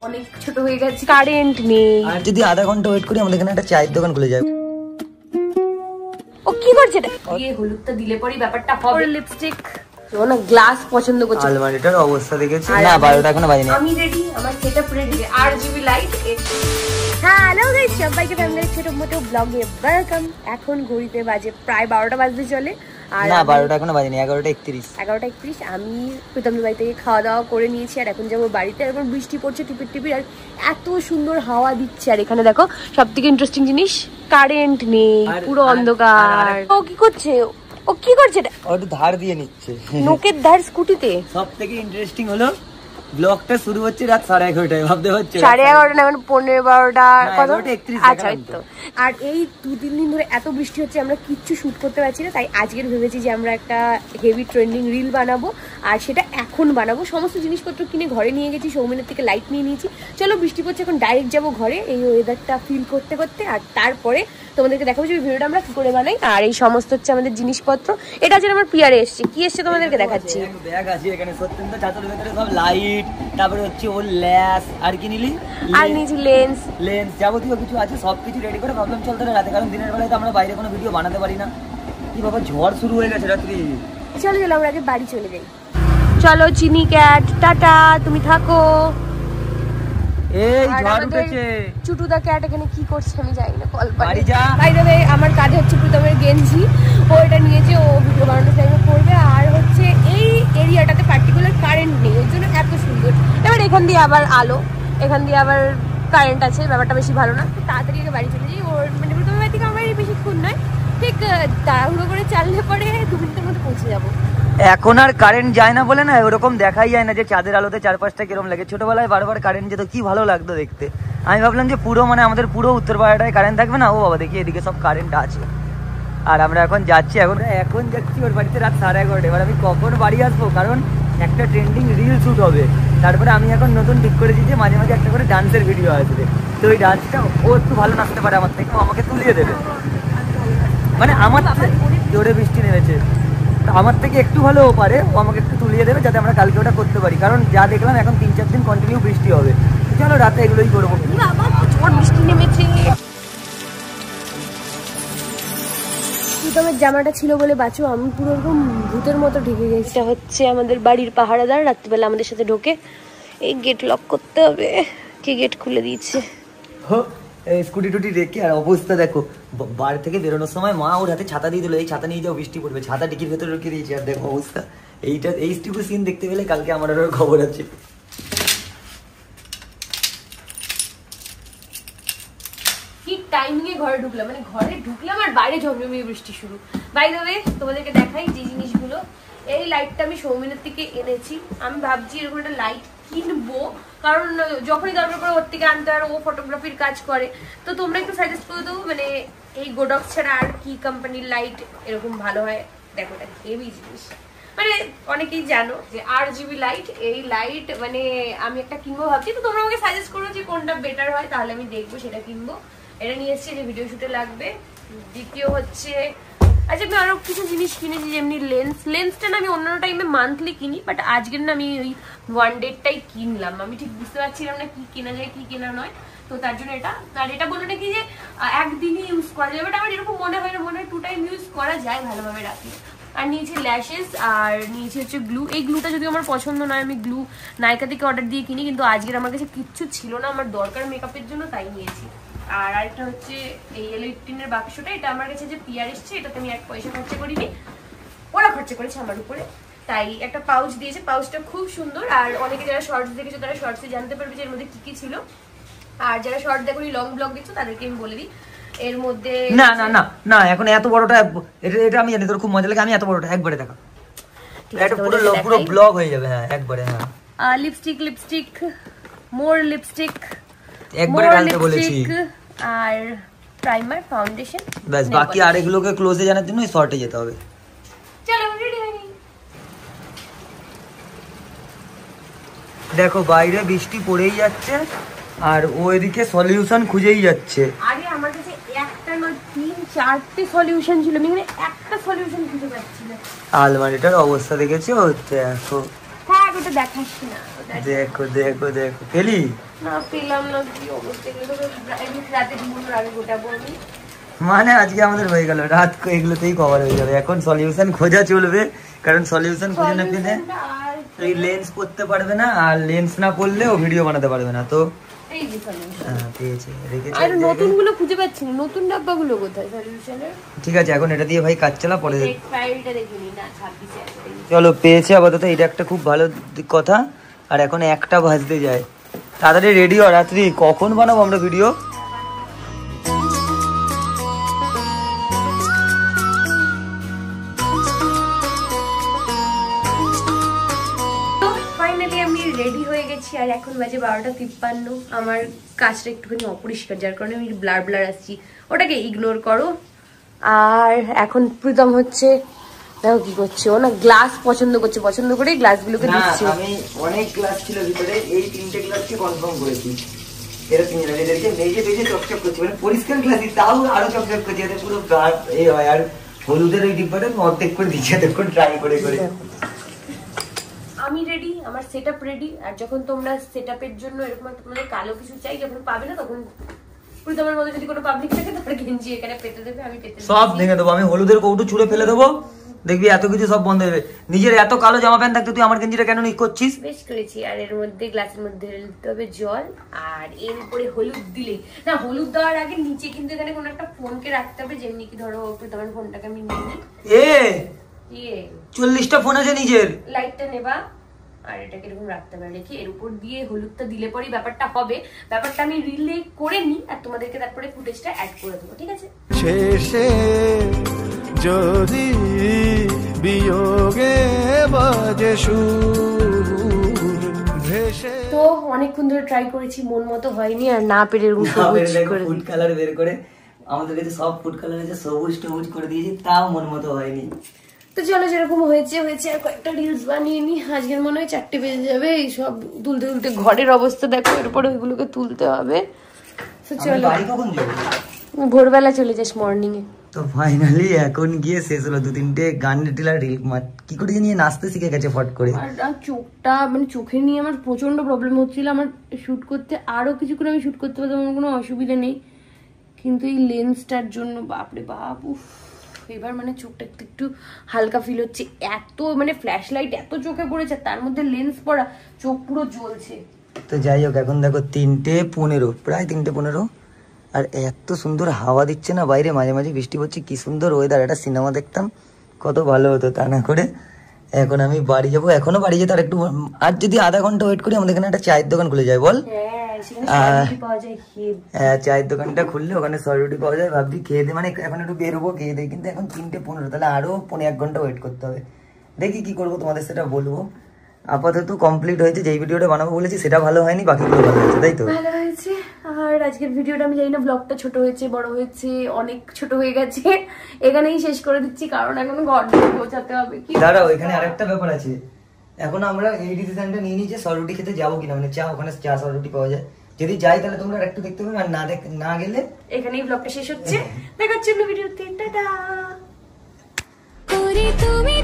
অনেক ছোট হয়ে গেছে, কারেন্ট নেই। আর যদি আধা ঘন্টা ওয়েট করি আমাদের এখানে একটা চায়ের দোকান খুলে যাবে। ও কি করছে এটা? এই হলুদটা দিলে পরে ব্যাপারটা হবে। লিপস্টিক না, গ্লাস পছন্দ করছে। আলমারিটার অবস্থা দেখেছি না, 12টা এখনো বাজেনি। আমি রেডি, আমার setup ready. RGB light. Hello guys, সবাইকে ফ্যামিলির ছোট মোটো ব্লগে ওয়েলকাম। এখন ঘড়িতে বাজে প্রায় 12টা বাজতে চলে। আর না 12টা এখনো বাজেনি, 11:31। 11:31। আমি প্রীতমের বাড়ি থেকে খাওয়া দাওয়া করে নিয়েছি আর এখন যাবো বাড়িতে। এখন বৃষ্টি পড়ছে টিপির টিপির আর এত সুন্দর হাওয়া দিচ্ছে। আর এখানে দেখো সব থেকে ইন্টারেস্টিং জিনিস, কারেন্ট নেই, পুরো অন্ধকার। ও কি করছে? ও কি করছে এটা? ও একটু ধার দিয়ে নিচ্ছে, নোকের ধার স্কুটিতে। সব থেকে ইন্টারেস্টিং হলো ব্লগটা শুরু হচ্ছে রাত 11:30টায়, ভাবতে পারছো? 11:30 না, মানে 15-12টা। আচ্ছা। আর এই 2-3 দিন ধরে এত বৃষ্টি হচ্ছে, আমরা কিচ্ছু শুট করতে পারছি না। তাই আজকের ভেবেছি যে আমরা একটা হেভি ট্রেন্ডিং রিল বানাবো, আর সেটা এখন বানাবো। সমস্ত জিনিসপত্র কিনে ঘরে নিয়ে গেছি, সৌমিনের থেকে লাইট নিয়ে নিয়েছি। চলো বৃষ্টি পড়ছে, এখন ডাইরেক্ট যাবো ঘরে এই ওয়েদারটা ফিল করতে করতে। আর তারপরে তোমাদেরকে দেখাবো যে ভিডিওটা আমরা কি করে বানাই। আর এই সমস্ত হচ্ছে আমাদের জিনিসপত্র। এটা আছে আমার পিয়ারে এসছে। কি এসছে তোমাদেরকে দেখাচ্ছি। ব্যাগ আছে এখানে, সত্যেন্দ্র চাদরের ভেতরে সব লাইট, তারপরে হচ্ছে ওর ল্যাস, আর কি নিলি? আর নিয়েছি লেন্স, যাবতীয় কিছু আছে। সবকিছু রেডি করে ভাবলাম চল তাহলে রাতে, কারণ দিনের বেলায় তো আমরা বাইরে কোনো ভিডিও বানাতে পারি না। কি বাবা, ঝড় শুরু হয়ে গেছে রাত্রি। চলো চলো আমরা আগে বাড়ি চলে যাই। চলো চিনি ক্যাট, টাটা, তুমি থাকো। এই ঝড় উঠেছে। চুটুদা ক্যাট এখানে কি করছে আমি জানি না। কল বাড়ি যা। বাই দ্য ওয়ে, আমার কাজ হচ্ছে প্রীতমের গেঞ্জি, ও এটা নিয়েছে, ও ভিডিও বানানোর টাইমে করবে। আর হচ্ছে এই এরিয়াটাতে পার্টিকুলার কারেন্ট নেই, ওর জন্য এত সুন্দর। এবার এখান দিয়ে আবার আলো, এখান দিয়ে আবার কারেন্ট আছে, ব্যাপারটা বেশি ভালো না। তাড়াতাড়ি আগে বাড়ি চলে যাই। ওর মানে প্রীতমের বাড়ি থেকে আমার বেশিক্ষণ নয়, ঠিক তাড়াহুড়ো করে চাললে পরে 2 মিনিটের মধ্যে পৌঁছে যাবো। এখন আর কারেন্ট যায় না বলে না ওরকম দেখাই যায় না যে চাঁদের আলোতে চারপাশটা কিরম লাগে। ছোটবেলায় বারবার কারেন্ট যেত, কি ভালো লাগতো দেখতে। আমি ভাবলাম যে পুরো মানে আমাদের পুরো উত্তরপাড়াটায় কারেন্ট থাকবে না। ও বাবা, দেখি এদিকে সব কারেন্ট আছে। আর আমরা এখন যাচ্ছি, এখন যাচ্ছি ওর বাড়িতে রাত 11:30। এবার আমি কখন বাড়ি আসবো, কারণ একটা ট্রেন্ডিং রিল শ্যুট হবে। তারপরে আমি এখন নতুন ঠিক করেছি যে মাঝে মাঝে একটা করে ডান্সের ভিডিও আসবে। তো ওই ডান্সটা ও একটু ভালো নাচতে পারে আমার থেকে, ও আমাকে তুলিয়ে দেবে। মানে আমার জোরে বৃষ্টি নেমেছে, আমার থেকে একটু ভালো ও পারে, ও আমাকে একটু তুলিয়ে দেবে যাতে আমরা কালকে ওটা করতে পারি। কারণ যা দেখলাম এখন 3-4 দিন কন্টিনিউ বৃষ্টি হবে। চলো রাতে এগুলোই করবো। বৃষ্টি নেমেছে। প্রীতমের জামাটা ছিল বলে বাঁচো, আমি পুরো একদম ভূতের মতো ঢেকে গেছি। এটা হচ্ছে আমাদের বাড়ির পাহারাদার, রাত্রিবেলা আমাদের সাথে ঢোকে। এই গেট লক করতে হবে। কে গেট খুলে দিয়েছে? স্কুটি টুটি রেখে। আর অবস্থা দেখো, বাড়ি থেকে বেরোনোর সময় মা ওর হাতে ছাতা দিয়ে দিল, এই ছাতা নিয়ে যাও বৃষ্টি পড়বে। ছাতা টিকির ভেতরে রেখে দিয়েছি। আর দেখো অবস্থা, এইটুকু সিন দেখতে পেলে কালকে আমার আরো খবর আছে। ঠিক টাইমিং এ ঘরে ঢুকলাম, মানে ঘরে ঢুকলাম আর বাইরে ঝমঝমিয়ে বৃষ্টি শুরু। বাই দ্য ওয়ে, তোমাদেরকে দেখাই যে জিনিসগুলো। এই লাইটটা আমি সৌমিনের থেকে এনেছি। আমি ভাবছি এরকম একটা লাইট কিনবো, কারণ যখনই দরকার পড়ে ওর থেকে আনতে, আর ও ফটোগ্রাফির কাজ করে। তো তোমরা একটু সাজেস্ট করে দেবো, মানে এই গোডক্স ছাড়া আর কি কোম্পানির লাইট এরকম ভালো হয়। দেখো এটা হেভি জিনিস, মানে অনেকেই জানো যে RGB লাইট। এই লাইট মানে আমি একটা কিনবো ভাবছি। তো তোমরা আমাকে সাজেস্ট করো যে কোনটা বেটার হয়, তাহলে আমি দেখবো সেটা কিনবো। এটা নিয়ে এসেছি যে ভিডিও শুটে লাগবে। দ্বিতীয় হচ্ছে, আচ্ছা আমি আরো কিছু জিনিস কিনেছি, যেমনি লেন্সটা না আমি অন্যান্য টাইমে মান্থলি কিনি, বাট আজকের না আমি ওই 1 ডেটাই কিনলাম। আমি ঠিক বুঝতে পারছিলাম না কি কেনা যায় কি কেনা নয়, তো তার জন্য এটা। আর এটা বলে নাকি যে একদিনই ইউজ করা যায়, বাট আমার এরকম মনে হয় না, মনে হয় 2 টাইম ইউজ করা যায় ভালোভাবে রাখলে। আর নিয়েছি ল্যাশেস, আর নিয়েছি হচ্ছে গ্লু। এই গ্লুটা যদি আমার পছন্দ নয়, আমি গ্লু নাইকা থেকে অর্ডার দিয়ে কিনি, কিন্তু আজকের আমার কাছে কিচ্ছু ছিল না আমার দরকার মেকআপের জন্য, তাই নিয়েছি। আর আরেকটা হচ্ছে এই L18-এর বাক্সটা। এটা আমার কাছে যে পিয়ার এসছে, এটাতে আমি 1 পয়সা খরচা করিনি, ওরা খরচা করেছে আমার উপরে। তাই একটা পাউচ দিয়েছে, পাউচটা খুব সুন্দর। আর অনেকে যারা শর্টস দেখেছো তারা শর্টসে জানতে পারবে যে এর মধ্যে কি কি ছিল। আর যারা শর্ট দেখো লং ব্লগ দেখছো তাদেরকে আমি বলে দিই, এর মধ্যে না না না না এখন এত বড়টা, এটা আমি জানি তোর খুব মজা লাগে। আমি এত বড়টা একবারে দেখা, এটা পুরো ব্লগ হয়ে যাবে। হ্যাঁ একবারে। হ্যাঁ লিপস্টিক, মোর লিপস্টিক একবারে ঢালতে বলেছি। আর প্রাইমার, ফাউন্ডেশন, বাস। বাকি আর এগুলোকে ক্লোজে জানার জন্য শর্টে যেতে হবে। চলো রেডি হয়ে নিই। দেখো বাইরে বৃষ্টি পড়েই যাচ্ছে, আর ওইদিকে সলিউশন খুঁজেই যাচ্ছে। আরে আমার কাছে একটা নয় 3-4টে সলিউশন ছিল, আমি একটা সলিউশন খুঁজে পাচ্ছি না। আলমারিটার অবস্থা দেখেছো? দেখো হ্যাঁ, ওটা দেখাস না। দেখো দেখো দেখো পেলি না পেলাম না, কি অবস্থা এগুলো তো রাতে ঘুমানোর আগে গোটাবো আমি। মানে আজকে আমাদের হয়ে গেল রাত এগুলোতেই কভার হয়ে যাবে। এখন সলিউশন খোঁজা চলবে, কারণ সলিউশন খুঁজে না পেলে এই লেন্স পড়তে পারবে না, আর লেন্স না পড়লে ও ভিডিও বানাতে পারবে না। তো এই যে সলিউশন পেয়েছে রেখেছে। আর নতুনগুলো খুঁজে পাচ্ছি না, নতুন ডাব্বাগুলো কোথায় সলিউশনের? ঠিক আছে এখন এটা দিয়ে ভাই কাজ চালা, পরে ফাইলটা দেখিনি না 26 আছে। চলো পেয়েছে আপাতত, এটা একটা খুব ভালো কথা। আর এখন 1টা বাজতে যায়, তাড়াতাড়ি রেডি হ, রাত্রি কখন বানাবো আমরা ভিডিও? ফাইনালি আমি রেডি হয়ে গেছি আর এখন বাজে 12:53। আমার কাজটা একটুখানি অপরিষ্কার, যার কারণে আমি ব্লার ব্লার আসছি, ওটাকে ইগনোর করো। আর এখন প্রীতম হচ্ছে দেখো কি করছে, ও না গ্লাস পছন্দ করছে, পছন্দ করে গ্লাসগুলোকে দিচ্ছে। আমি অনেক গ্লাস ছিল ভিতরে, এই 3টে গ্লাসকে কনফার্ম করেছি। এরা তিনজন এদেরকে মেজে মেজে চকচক করছে, মানে পরিষ্কার গ্লাসই তাও আরো চকচক করছে, এতে পুরো গাছ এই হয়। আর হলুদের ওই ডিব্বাটা আমি অর্ধেক করে দিচ্ছি এতক্ষণ ট্রাই করে করে। আমি রেডি, আমার সেটআপ রেডি। আর যখন তোমরা সেটআপের জন্য এরকম তোমাদের কালো কিছু চাই, যখন পাবে না তখন প্রীতমের মধ্যে যদি কোনো পাবলিক থাকে তাহলে গেঞ্জি এখানে পেতে দেবে, আমি পেতে দেব, সব ভেঙে দেবো। আমি হলুদের কৌটো ছুঁড়ে ফেলে দেবো, দেখবি এত কিছু সব বন্ধ হবে। নিজের এত কালো জামা প্যান্ট থাকতে তুই আমার গেঞ্জিটা কেন নিক করছিস? বেশ করেছি। আর এর মধ্যে গ্লাসের মধ্যে দিতে হবে জল, আর এর উপরে হলুদ দিলেই না, হলুদ দেওয়ার আগে নিচে কিন্তু এখানে কোনো একটা ফোনকে রাখতে হবে, যেমনি কি ধরো প্রীতমের ফোনটাকে আমি নিয়ে নিই। 40টা ফোন আছে নিজের, লাইটটা নেবা আর এটাকে এরকম রাখতে হবে, রেখে এর উপর দিয়ে হলুদটা দিলে পরেই ব্যাপারটা হবে। ব্যাপারটা আমি রিলে করে নিই আর তোমাদেরকে তারপরে ফুটেজটা অ্যাড করে দেবো, ঠিক আছে? শেষে যদি বিয়োগে বাজে সুর ভেসে। তো অনেকক্ষণ ধরে ট্রাই করেছি, মন মতো হয়নি, আর না পেরে এরকম সবুজ করে ফুড কালার বের করে আমাদের কাছে সব ফুড কালার আছে, সবুজ টবুজ করে দিয়েছি, তাও মন মতো হয়নি। তো চলো যেরকম হয়েছে হয়েছে, আর কয়েকটা রিলস বানিয়ে নি। আজকের মনে হয় 4টে বেজে যাবে এই সব তুলতে তুলতে। ঘরের অবস্থা দেখো, এরপরে ওইগুলোকে তুলতে হবে। তো চলো বাড়ি কখন যাবো? ভোরবেলা চলে যাস মর্নিং এ। তো ফাইনালি এখন গিয়ে শেষ হলো 2-3টে গান রিল কি করে নিয়ে নাচতে শিখে গেছে ফট করে। আর চোখটা মানে চোখে নিয়ে আমার প্রচন্ড প্রবলেম হচ্ছিল। আমার শুট করতে আরো কিছু করে আমি শুট করতে পারতাম, আমার কোনো অসুবিধা নেই, কিন্তু এই লেন্সটার জন্য বাপরে বাপ, উফ এবার মানে চোখটা একটু একটু হালকা ফিল হচ্ছে। এত মানে ফ্ল্যাশ লাইট এত চোখে পড়েছে, তার মধ্যে লেন্স পরা, চোখ পুরো জ্বলছে। তো যাই হোক এখন দেখো 3:15, প্রায় 3:15, আর এত সুন্দর হাওয়া দিচ্ছে না বাইরে, মাঝে মাঝে বৃষ্টি পড়ছে, কি সুন্দর ওয়েদার। একটা সিনেমা দেখতাম কত ভালো হতো, তা না করে এখন আমি বাড়ি যাবো। এখনো বাড়ি যেতে আর একটু, আর যদি আধা ঘন্টা ওয়েট করি আমাদের এখানে একটা চায়ের দোকান খুলে যায় বল। হ্যাঁ চায়ের দোকানটা খুললে ওখানে সররুটি পাওয়া যায়, ভাবছি খেয়ে দে, মানে এখন একটু বেরোবো খেয়ে দেয়, কিন্তু এখন 3:15, তাহলে আরো 1.5 ঘন্টা ওয়েট করতে হবে। দেখি কি করবো, তোমাদের সেটা বলবো। আপাতত কমপ্লিট হয়েছে, যেই ভিডিওটা বানাবো বলেছি সেটা ভালো হয়নি, বাকিগুলো ভালো হয়েছে, তাই তো? ভালো হয়েছে। আর আজকের ভিডিওটা আমি জানি না ব্লগটা ছোট হয়েছে বড় হয়েছে, অনেক ছোট হয়ে গেছে, এখানেই শেষ করে দিচ্ছি, কারণ এখন ঘর থেকে পৌঁছাতে হবে। কি দাঁড়াও, এখানে আরেকটা ব্যাপার আছে। এখন আমরা এই ডিসিশনটা নিয়ে নিই যে সররুটি খেতে যাবো কিনা, মানে চা, ওখানে চা সররুটি পাওয়া যায়, যদি যাই তাহলে তোমরা একটু দেখতে পাবে, আর না গেলে এখানেই ব্লগটা শেষ হচ্ছে। দেখার জন্য ভিডিওতে টাটা। তুমি